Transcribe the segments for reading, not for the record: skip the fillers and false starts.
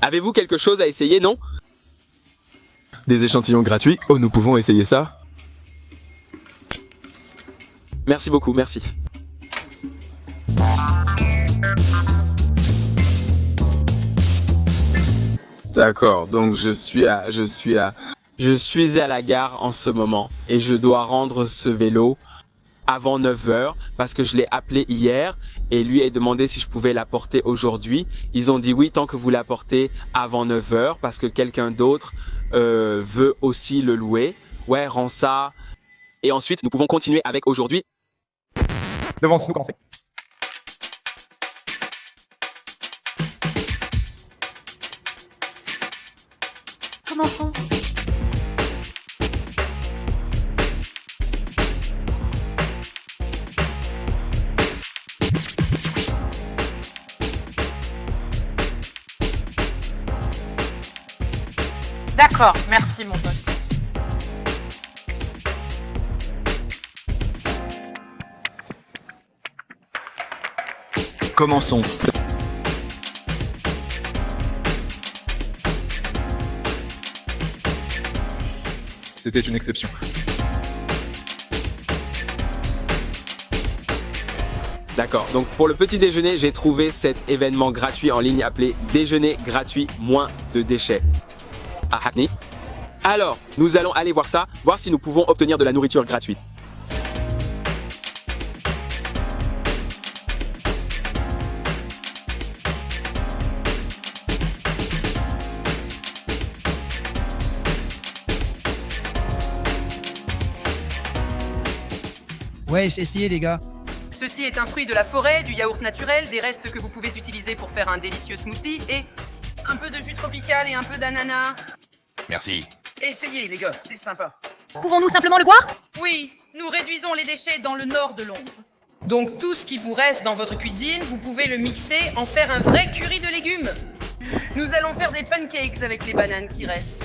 Avez-vous quelque chose à essayer, non? Des échantillons gratuits? Oh, nous pouvons essayer ça? Merci beaucoup, merci. D'accord, donc je suis à Je suis à la gare en ce moment et je dois rendre ce vélo avant 9h parce que je l'ai appelé hier et lui a demandé si je pouvais l'apporter aujourd'hui. Ils ont dit oui tant que vous l'apportez avant 9h parce que quelqu'un d'autre veut aussi le louer. Ouais, rends ça. Et ensuite, nous pouvons continuer avec aujourd'hui. Devons-nous commencer? Commençons. D'accord, merci mon pote. Commençons. C'était une exception. D'accord. Donc pour le petit déjeuner, j'ai trouvé cet événement gratuit en ligne appelé Déjeuner gratuit moins de déchets à Hackney. Alors, nous allons aller voir ça, voir si nous pouvons obtenir de la nourriture gratuite. Ouais, j'ai essayé les gars. Ceci est un fruit de la forêt, du yaourt naturel, des restes que vous pouvez utiliser pour faire un délicieux smoothie et un peu de jus tropical et un peu d'ananas. Merci. Essayez les gars, c'est sympa. Pouvons-nous simplement le boire? Oui, nous réduisons les déchets dans le nord de Londres. Donc tout ce qui vous reste dans votre cuisine, vous pouvez le mixer, en faire un vrai curry de légumes. Nous allons faire des pancakes avec les bananes qui restent.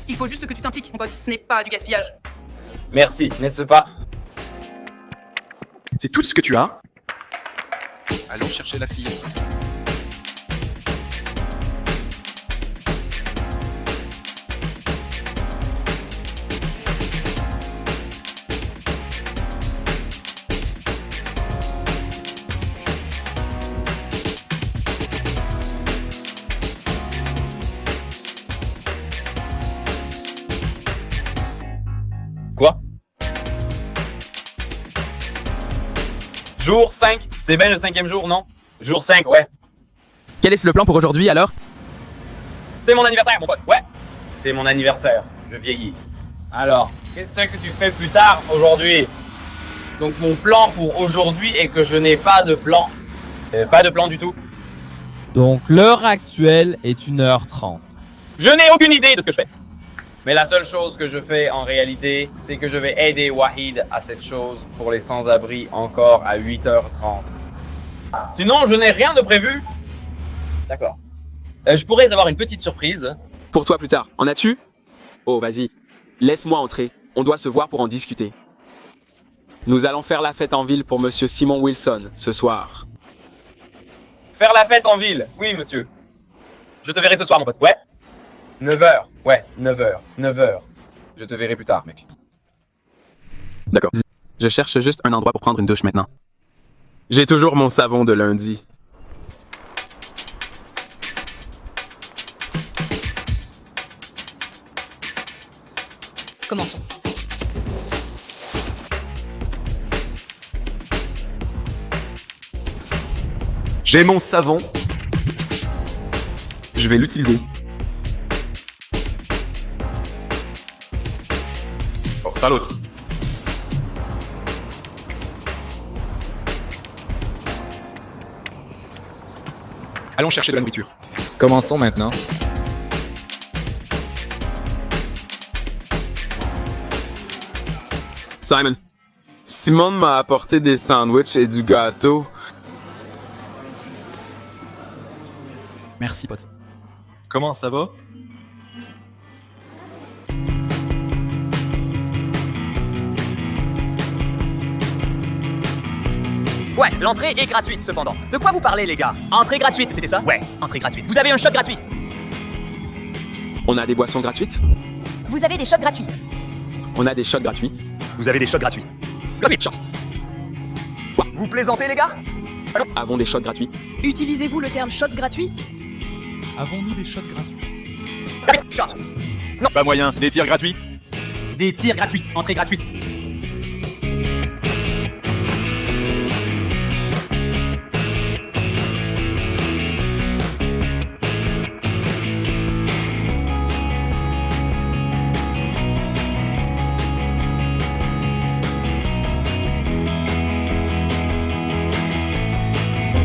Il faut juste que tu t'impliques, mon pote, ce n'est pas du gaspillage. Merci, n'est-ce pas? C'est tout ce que tu as? Allons chercher la fille. Quoi? Jour 5, c'est bien le 5e jour, non? Jour 5, ouais. Quel est le plan pour aujourd'hui alors? C'est mon anniversaire, mon pote, ouais. C'est mon anniversaire, je vieillis. Alors, qu'est-ce que tu fais plus tard aujourd'hui? Donc mon plan pour aujourd'hui est que je n'ai pas de plan. Pas de plan du tout. Donc l'heure actuelle est 1h30. Je n'ai aucune idée de ce que je fais. Mais la seule chose que je fais en réalité, c'est que je vais aider Wahid à cette chose pour les sans-abri encore à 8h30. Sinon, je n'ai rien de prévu. D'accord. Je pourrais avoir une petite surprise. Pour toi plus tard, en as-tu? Oh, vas-y, laisse-moi entrer. On doit se voir pour en discuter. Nous allons faire la fête en ville pour Monsieur Simon Wilson ce soir. Faire la fête en ville. Oui, monsieur. Je te verrai ce soir, mon pote. Ouais. 9h. Ouais, 9h. 9h. Je te verrai plus tard, mec. D'accord. Je cherche juste un endroit pour prendre une douche maintenant. J'ai toujours mon savon de lundi. Commençons. J'ai mon savon. Je vais l'utiliser. Oh, salut. Allons chercher de la nourriture. Commençons maintenant. Simon. Simone m'a apporté des sandwichs et du gâteau. Merci, pote. Comment ça va? Ouais, l'entrée est gratuite cependant. De quoi vous parlez les gars? Entrée gratuite, c'était ça? Ouais, entrée gratuite. Vous avez un shot gratuit. On a des boissons gratuites. Vous avez des shots gratuits. On a des shots gratuits. Vous avez des shots gratuits. Chance. Vous plaisantez les gars? Avons des shots gratuits. Utilisez-vous le terme shots gratuits? Avons-nous des shots gratuits? Shot. Pas moyen. Des tirs gratuits? Des tirs gratuits, entrée gratuite.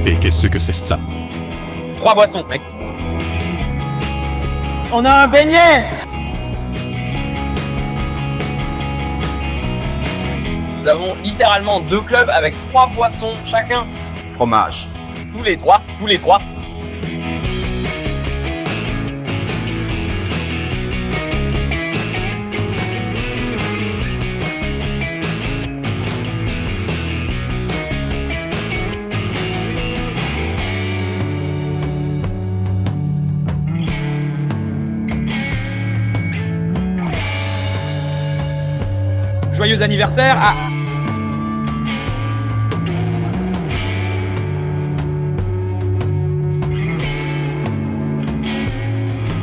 Et qu'est-ce que c'est ça? 3 boissons, mec. On a un beignet! Nous avons littéralement 2 clubs avec 3 boissons chacun. Fromage. Tous les 3. Joyeux anniversaire à...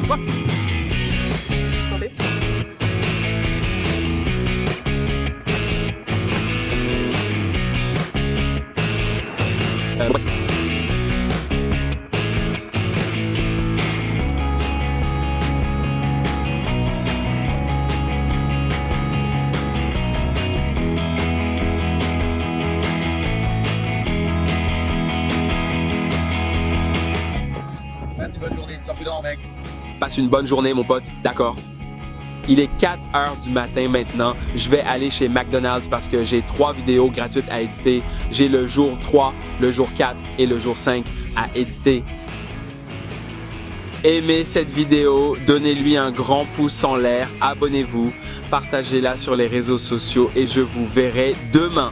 Quoi? Santé. Merci, bonne journée. Sois prudent, mec. Passe une bonne journée, mon pote. D'accord. Il est 4 heures du matin maintenant. Je vais aller chez McDonald's parce que j'ai 3 vidéos gratuites à éditer. J'ai le jour 3, le jour 4 et le jour 5 à éditer. Aimez cette vidéo, donnez-lui un grand pouce en l'air, abonnez-vous, partagez-la sur les réseaux sociaux et je vous verrai demain.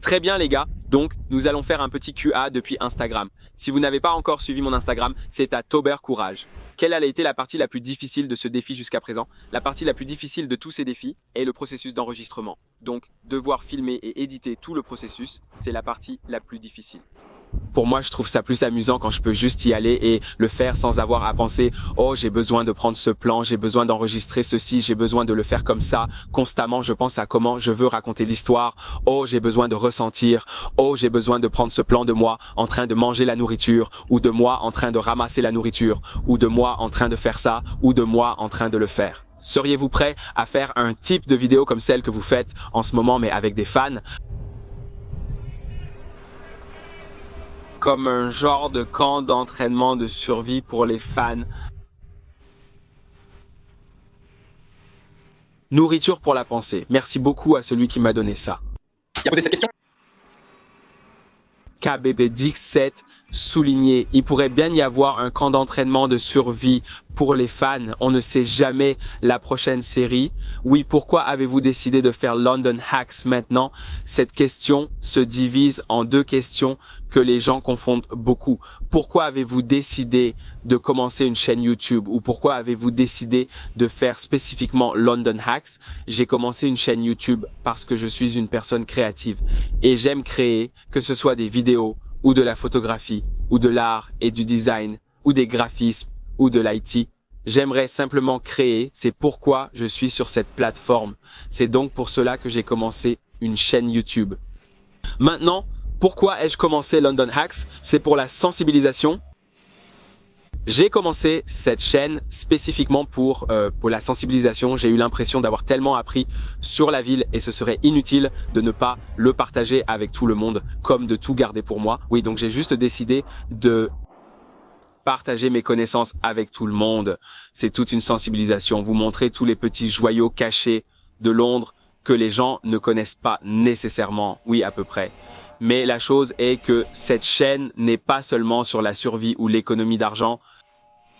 Très bien les gars, donc nous allons faire un petit QA depuis Instagram. Si vous n'avez pas encore suivi mon Instagram, c'est à Tober Courage. Quelle a été la partie la plus difficile de ce défi jusqu'à présent? La partie la plus difficile de tous ces défis est le processus d'enregistrement. Donc devoir filmer et éditer tout le processus, c'est la partie la plus difficile. Pour moi, je trouve ça plus amusant quand je peux juste y aller et le faire sans avoir à penser « Oh, j'ai besoin de prendre ce plan, j'ai besoin d'enregistrer ceci, j'ai besoin de le faire comme ça. » Constamment, je pense à comment je veux raconter l'histoire. « Oh, j'ai besoin de ressentir. Oh, j'ai besoin de prendre ce plan de moi en train de manger la nourriture ou de moi en train de ramasser la nourriture ou de moi en train de faire ça ou de moi en train de le faire. » Seriez-vous prêt à faire un type de vidéo comme celle que vous faites en ce moment mais avec des fans? Comme un genre de camp d'entraînement de survie pour les fans. Nourriture pour la pensée. Merci beaucoup à celui qui m'a donné ça. Qui a posé cette question? KBB17 souligné. Il pourrait bien y avoir un camp d'entraînement de survie pour les fans. On ne sait jamais la prochaine série. Oui, pourquoi avez-vous décidé de faire London Hacks maintenant? Cette question se divise en 2 questions que les gens confondent beaucoup. Pourquoi avez-vous décidé de commencer une chaîne YouTube ou pourquoi avez-vous décidé de faire spécifiquement London Hacks? J'ai commencé une chaîne YouTube parce que je suis une personne créative et j'aime créer, que ce soit des vidéos ou de la photographie ou de l'art et du design ou des graphismes ou de l'IT. J'aimerais simplement créer, c'est pourquoi je suis sur cette plateforme. C'est donc pour cela que j'ai commencé une chaîne YouTube. Maintenant, pourquoi ai-je commencé London Hacks? C'est pour la sensibilisation. J'ai commencé cette chaîne spécifiquement pour la sensibilisation. J'ai eu l'impression d'avoir tellement appris sur la ville et ce serait inutile de ne pas le partager avec tout le monde, comme de tout garder pour moi. Oui, donc j'ai juste décidé de partager mes connaissances avec tout le monde. C'est toute une sensibilisation. Vous montrer tous les petits joyaux cachés de Londres que les gens ne connaissent pas nécessairement. Oui, à peu près. Mais la chose est que cette chaîne n'est pas seulement sur la survie ou l'économie d'argent.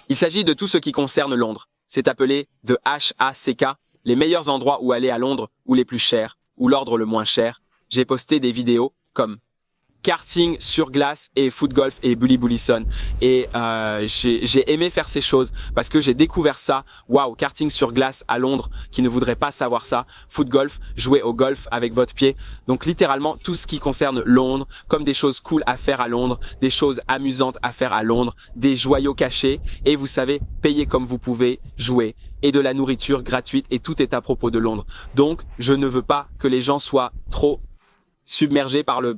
Il s'agit de tout ce qui concerne Londres. C'est appelé de HACK, les meilleurs endroits où aller à Londres ou les plus chers, ou l'ordre le moins cher. j'ai posté des vidéos comme karting sur glace et foot golf et bully bullison. Et j'ai aimé faire ces choses parce que j'ai découvert ça. Waouh, karting sur glace à Londres, qui ne voudrait pas savoir ça. Foot golf, jouer au golf avec votre pied. Donc littéralement tout ce qui concerne Londres, comme des choses cool à faire à Londres, des choses amusantes à faire à Londres, des joyaux cachés. Et vous savez, payer comme vous pouvez, jouer. Et de la nourriture gratuite, et tout est à propos de Londres. Donc je ne veux pas que les gens soient trop submergés par le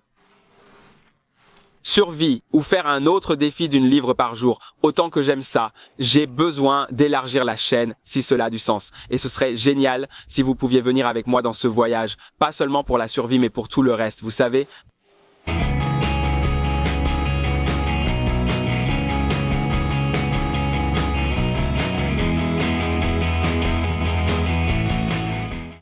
survie ou faire un autre défi d'une livre par jour. Autant que j'aime ça, j'ai besoin d'élargir la chaîne si cela a du sens. Et ce serait génial si vous pouviez venir avec moi dans ce voyage. Pas seulement pour la survie, mais pour tout le reste. Vous savez,